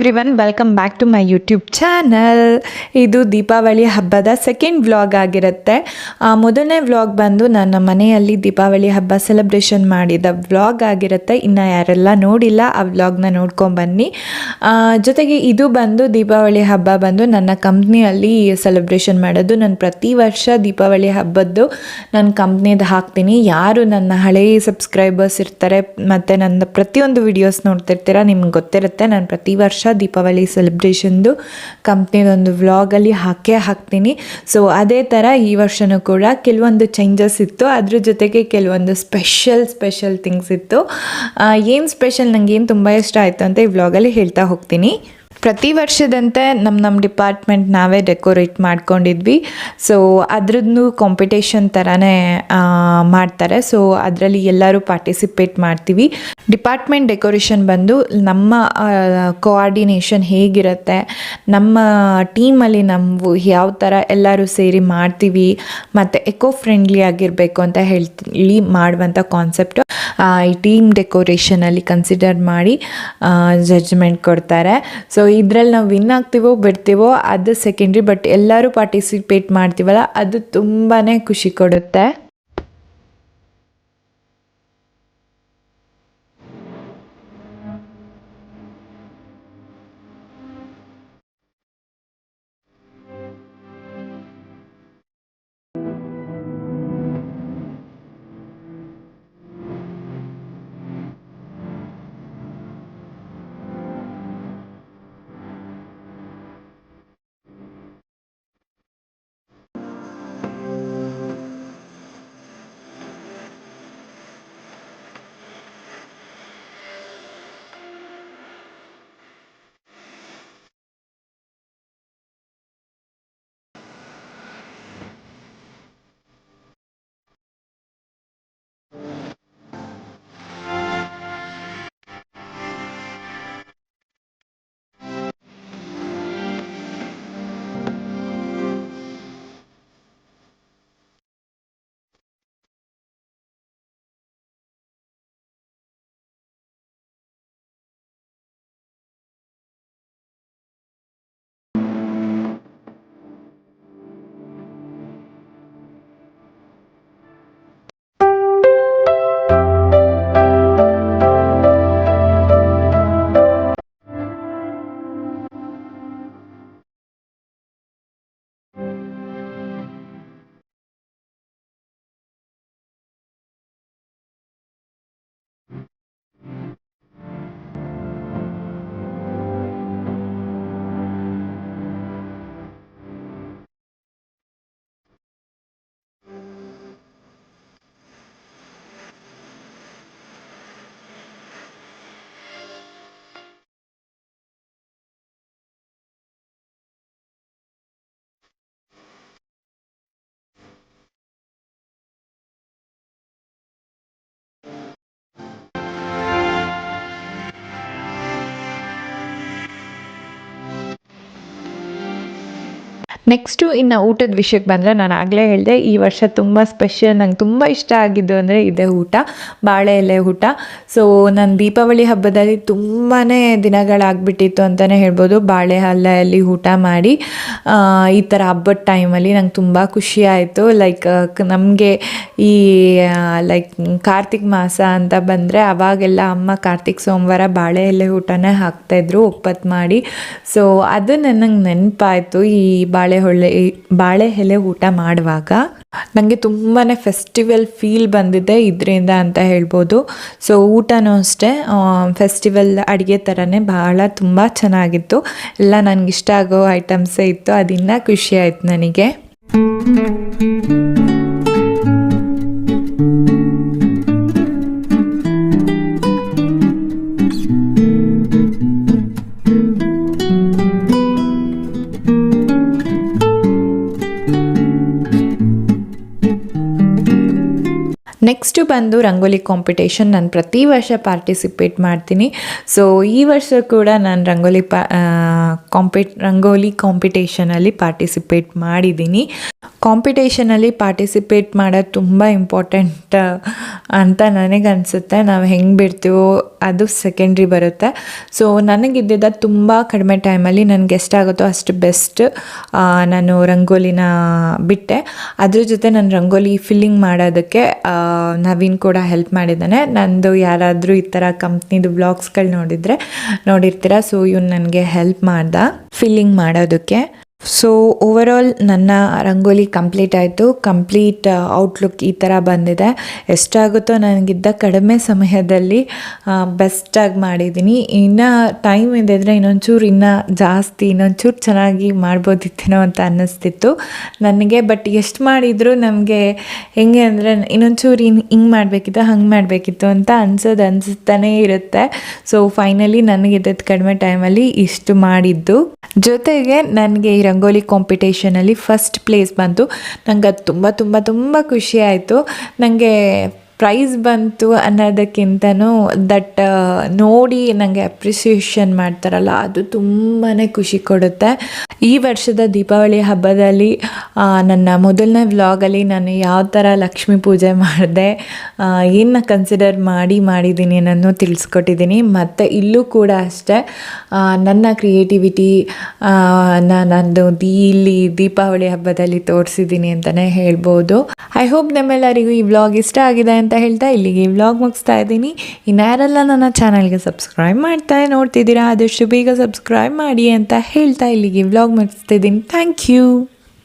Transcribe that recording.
Everyone, welcome back to my YouTube channel. ಇದು ದೀಪಾವಳಿ ಹಬ್ಬದ second vlog ಆಗಿರುತ್ತೆ. ಮೊದಲನೇ ವ್ಲಾಗ್ ಬಂದು ನನ್ನ ಮನೆಯಲ್ಲಿ ದೀಪಾವಳಿ ಹಬ್ಬ ಸೆಲೆಬ್ರೇಷನ್ ಮಾಡಿದ ವ್ಲಾಗ್ ಆಗಿರುತ್ತೆ. ಇನ್ನು ಯಾರೆಲ್ಲ ನೋಡಿಲ್ಲ ಆ ವ್ಲಾಗ್ನ ನೋಡ್ಕೊಂಬನ್ನಿ. ಜೊತೆಗೆ ಇದು ಬಂದು ದೀಪಾವಳಿ ಹಬ್ಬ ಬಂದು ನನ್ನ ಕಂಪ್ನಿಯಲ್ಲಿ ಸೆಲೆಬ್ರೇಷನ್ ಮಾಡೋದು. ನಾನು ಪ್ರತಿ ವರ್ಷ ದೀಪಾವಳಿ ಹಬ್ಬದ್ದು ನನ್ನ ಕಂಪ್ನಿದು ಹಾಕ್ತೀನಿ. ಯಾರು ನನ್ನ ಹಳೆಯ ಸಬ್ಸ್ಕ್ರೈಬರ್ಸ್ ಇರ್ತಾರೆ ಮತ್ತು ನನ್ನ ಪ್ರತಿಯೊಂದು ವಿಡಿಯೋಸ್ ನೋಡ್ತಿರ್ತೀರ, ನಿಮ್ಗೆ ಗೊತ್ತಿರುತ್ತೆ ನಾನು ಪ್ರತಿ ವರ್ಷ ದೀಪಾವಳಿ ಸೆಲೆಬ್ರೇಷನ್ದು ಕಂಪ್ನಿದೊಂದು ವ್ಲಾಗಲ್ಲಿ ಹಾಕ್ತೀನಿ. ಸೊ ಅದೇ ಥರ ಈ ವರ್ಷವೂ ಕೂಡ ಕೆಲವೊಂದು ಚೇಂಜಸ್ ಇತ್ತು. ಅದ್ರ ಜೊತೆಗೆ ಕೆಲವೊಂದು ಸ್ಪೆಷಲ್ ಥಿಂಗ್ಸ್ ಇತ್ತು. ಏನು ಸ್ಪೆಷಲ್, ನನಗೆ ಏನು ತುಂಬ ಇಷ್ಟ ಆಯಿತು ಅಂತ ಈ ವ್ಲಾಗಲ್ಲಿ ಹೇಳ್ತಾ ಹೋಗ್ತೀನಿ. ಪ್ರತಿ ವರ್ಷದಂತೆ ನಮ್ಮ ಡಿಪಾರ್ಟ್ಮೆಂಟ್ ನಾವೇ ಡೆಕೋರೇಟ್ ಮಾಡ್ಕೊಂಡಿದ್ವಿ. ಸೊ ಅದ್ರದ್ದು ಕಾಂಪಿಟೇಷನ್ ಥರನೇ ಮಾಡ್ತಾರೆ. ಸೊ ಅದರಲ್ಲಿ ಎಲ್ಲರೂ ಪಾರ್ಟಿಸಿಪೇಟ್ ಮಾಡ್ತೀವಿ. ಡಿಪಾರ್ಟ್ಮೆಂಟ್ ಡೆಕೋರೇಷನ್ ಬಂದು ನಮ್ಮ ಕೋಆರ್ಡಿನೇಷನ್ ಹೇಗಿರುತ್ತೆ, ನಮ್ಮ ಟೀಮಲ್ಲಿ ನಾವು ಯಾವ ಥರ ಎಲ್ಲರೂ ಸೇರಿ ಮಾಡ್ತೀವಿ ಮತ್ತು ಎಕೋ ಫ್ರೆಂಡ್ಲಿ ಆಗಿರಬೇಕು ಅಂತ ಹೇಳಿ ಮಾಡುವಂಥ ಕಾನ್ಸೆಪ್ಟು ಈ ಟೀಮ್ ಡೆಕೋರೇಷನಲ್ಲಿ ಕನ್ಸಿಡರ್ ಮಾಡಿ ಜಡ್ಜ್ಮೆಂಟ್ ಕೊಡ್ತಾರೆ. ಸೊ ಇದರಲ್ಲಿ ನಾವು ವಿನ್ ಆಗ್ತೀವೋ ಬಿಡ್ತೀವೋ ಅದು ಸೆಕೆಂಡ್ರಿ, ಬಟ್ ಎಲ್ಲರೂ ಪಾರ್ಟಿಸಿಪೇಟ್ ಮಾಡ್ತೀವಲ್ಲ ಅದು ತುಂಬಾ ಖುಷಿ ಕೊಡುತ್ತೆ. ನೆಕ್ಸ್ಟು ಇನ್ನು ಊಟದ ವಿಷಯಕ್ಕೆ ಬಂದರೆ, ನಾನು ಆಗಲೇ ಹೇಳಿದೆ ಈ ವರ್ಷ ತುಂಬ ಸ್ಪೆಷಲ್, ನಂಗೆ ತುಂಬ ಇಷ್ಟ ಆಗಿದ್ದು ಅಂದರೆ ಇದೇ ಊಟ, ಬಾಳೆ ಎಲೆ ಊಟ. ಸೊ ನಾನು ದೀಪಾವಳಿ ಹಬ್ಬದಲ್ಲಿ ತುಂಬಾ ದಿನಗಳಾಗ್ಬಿಟ್ಟಿತ್ತು ಅಂತಲೇ ಹೇಳ್ಬೋದು ಬಾಳೆ ಎಲೆಯಲ್ಲಿ ಊಟ ಮಾಡಿ. ಈ ಥರ ಹಬ್ಬದ ಟೈಮಲ್ಲಿ ನಂಗೆ ತುಂಬ ಖುಷಿ ಆಯಿತು. ಲೈಕ್ ನಮಗೆ ಈ ಕಾರ್ತಿಕ್ ಮಾಸ ಅಂತ ಬಂದರೆ ಅವಾಗೆಲ್ಲ ಅಮ್ಮ ಕಾರ್ತಿಕ್ ಸೋಮವಾರ ಬಾಳೆ ಎಲೆ ಊಟನೇ ಹಾಕ್ತಾಯಿದ್ರು ಒಪ್ಪತ್ತು ಮಾಡಿ. ಸೊ ಅದು ನನಗೆ ನೆನಪಾಯಿತು. ಈ ಬಾಳೆ ಎಲೆ ಊಟ ಮಾಡುವಾಗ ನನಗೆ ತುಂಬಾ ಫೆಸ್ಟಿವಲ್ ಫೀಲ್ ಬಂದಿದೆ ಇದರಿಂದ ಅಂತ ಹೇಳ್ಬೋದು. ಸೊ ಊಟನೂ ಅಷ್ಟೇ ಫೆಸ್ಟಿವಲ್ ಅಡುಗೆ ಥರನೇ ತುಂಬ ಚೆನ್ನಾಗಿತ್ತು. ಎಲ್ಲ ನನಗಿಷ್ಟ ಆಗೋ ಐಟಮ್ಸೇ ಇತ್ತು. ಅದರಿಂದ ಖುಷಿ ಆಯಿತು ನನಗೆ. ನೆಕ್ಸ್ಟು ಬಂದು ರಂಗೋಲಿ ಕಾಂಪಿಟೇಷನ್. ನಾನು ಪ್ರತಿ ವರ್ಷ ಪಾರ್ಟಿಸಿಪೇಟ್ ಮಾಡ್ತೀನಿ. ಸೊ ಈ ವರ್ಷ ಕೂಡ ನಾನು ರಂಗೋಲಿ ಕಾಂಪಿಟೇಷನಲ್ಲಿ ಪಾರ್ಟಿಸಿಪೇಟ್ ಮಾಡಿದ್ದೀನಿ. ಕಾಂಪಿಟೇಷನಲ್ಲಿ ಪಾರ್ಟಿಸಿಪೇಟ್ ಮಾಡೋದು ತುಂಬ ಇಂಪಾರ್ಟೆಂಟ್ ಅಂತ ನನಗನ್ಸುತ್ತೆ. ನಾವು ಹೆಂಗೆ ಬಿಡ್ತೀವೋ ಅದು ಸೆಕೆಂಡ್ರಿ ಬರುತ್ತೆ. ಸೊ ನನಗಿದ್ದಿದ್ದ ತುಂಬ ಕಡಿಮೆ ಟೈಮಲ್ಲಿ ನನಗೆ ಎಷ್ಟಾಗುತ್ತೋ ಅಷ್ಟು ಬೆಸ್ಟ್ ನಾನು ರಂಗೋಲಿನ ಬಿಟ್ಟೆ. ಅದ್ರ ಜೊತೆ ನಾನು ರಂಗೋಲಿ ಫಿಲ್ಲಿಂಗ್ ಮಾಡೋದಕ್ಕೆ ನವೀನ್ ಕೂಡ ಹೆಲ್ಪ್ ಮಾಡಿದ್ದಾನೆ. ನಂದು ಯಾರಾದರೂ ಈ ಥರ ಕಂಪ್ನಿದು ಬ್ಲಾಗ್ಸ್ಗಳು ನೋಡಿರ್ತೀರ. ಸೊ ಇವ್ನು ನನಗೆ ಹೆಲ್ಪ್ ಮಾಡ್ದ ಫಿಲ್ಲಿಂಗ್ ಮಾಡೋದಕ್ಕೆ. ಸೊ ಓವರಾಲ್ ನನ್ನ ರಂಗೋಲಿ ಕಂಪ್ಲೀಟ್ ಆಯಿತು. ಕಂಪ್ಲೀಟ್ ಔಟ್ಲುಕ್ ಈ ಥರ ಬಂದಿದೆ. ಎಷ್ಟಾಗುತ್ತೋ ನನಗಿದ್ದ ಕಡಿಮೆ ಸಮಯದಲ್ಲಿ ಬೆಸ್ಟಾಗಿ ಮಾಡಿದ್ದೀನಿ. ಇನ್ನು ಟೈಮ್ ಇದ್ದಿದ್ರೆ ಇನ್ನೊಂಚೂರು ಇನ್ನೊಂಚೂರು ಚೆನ್ನಾಗಿ ಮಾಡ್ಬೋದಿತ್ತೇನೋ ಅಂತ ಅನ್ನಿಸ್ತಿತ್ತು ನನಗೆ. ಬಟ್ ಎಷ್ಟು ಮಾಡಿದರೂ ನಮಗೆ ಹೆಂಗೆ ಅಂದರೆ ಇನ್ನೊಂಚೂರು ಹಿಂಗೆ ಮಾಡಬೇಕಿತ್ತು ಹಂಗೆ ಮಾಡಬೇಕಿತ್ತು ಅಂತ ಅನಿಸ್ತಾನೇ ಇರುತ್ತೆ. ಸೊ ಫೈನಲಿ ನನಗಿದ್ದದ್ದು ಕಡಿಮೆ ಟೈಮಲ್ಲಿ ಇಷ್ಟು ಮಾಡಿದ್ದು. ಜೊತೆಗೆ ನನಗೆ ಈ ರಂಗೋಲಿ ಕಾಂಪಿಟೇಷನಲ್ಲಿ ಫಸ್ಟ್ ಪ್ಲೇಸ್ ಬಂತು. ನಂಗೆ ಅದು ತುಂಬ ತುಂಬ ತುಂಬ ಖುಷಿ ಆಯಿತು. ನನಗೆ ಪ್ರೈಸ್ ಬಂತು ಅನ್ನೋದಕ್ಕಿಂತನೂ ನೋಡಿ ನನಗೆ ಅಪ್ರಿಸಿಯೇಷನ್ ಮಾಡ್ತಾರಲ್ಲ ಅದು ತುಂಬಾ ಖುಷಿ ಕೊಡುತ್ತೆ. ಈ ವರ್ಷದ ದೀಪಾವಳಿ ಹಬ್ಬದಲ್ಲಿ ನನ್ನ ಮೊದಲನೇ ವ್ಲಾಗಲ್ಲಿ ನಾನು ಯಾವ ಥರ ಲಕ್ಷ್ಮೀ ಪೂಜೆ ಮಾಡಿದೆ, ಏನು ಕನ್ಸಿಡರ್ ಮಾಡಿದ್ದೀನಿ ಅನ್ನೋದನ್ನು ತಿಳಿಸ್ಕೊಟ್ಟಿದ್ದೀನಿ. ಮತ್ತು ಇಲ್ಲೂ ಕೂಡ ಅಷ್ಟೇ ನನ್ನ ಕ್ರಿಯೇಟಿವಿಟಿ ನಂದು ಇಲ್ಲಿ ದೀಪಾವಳಿ ಹಬ್ಬದಲ್ಲಿ ತೋರಿಸಿದ್ದೀನಿ ಅಂತಲೇ ಹೇಳ್ಬೋದು. ಐ ಹೋಪ್ ನಿಮ್ಮೆಲ್ಲರಿಗೂ ಈ ವ್ಲಾಗ್ ಇಷ್ಟ ಆಗಿದೆ ಅಂತ ಹೇಳ್ತಾ ಇಲ್ಲಿಗೆ ಈ ವ್ಲಾಗ್ ಮುಗಿಸ್ತಾ ಇದ್ದೀನಿ. ಇನ್ಯಾರೆಲ್ಲ ನನ್ನ ಚಾನಲ್ಗೆ ಸಬ್ಸ್ಕ್ರೈಬ್ ಮಾಡ್ತಾ ನೋಡ್ತಿದ್ದೀರಾ ಆದಷ್ಟು ಬೇಗ ಸಬ್ಸ್ಕ್ರೈಬ್ ಮಾಡಿ ಅಂತ ಹೇಳ್ತಾ ಇಲ್ಲಿಗೆ ವ್ಲಾಗ್ ಮುಗಿಸ್ತಿದ್ದೀನಿ. Thank you.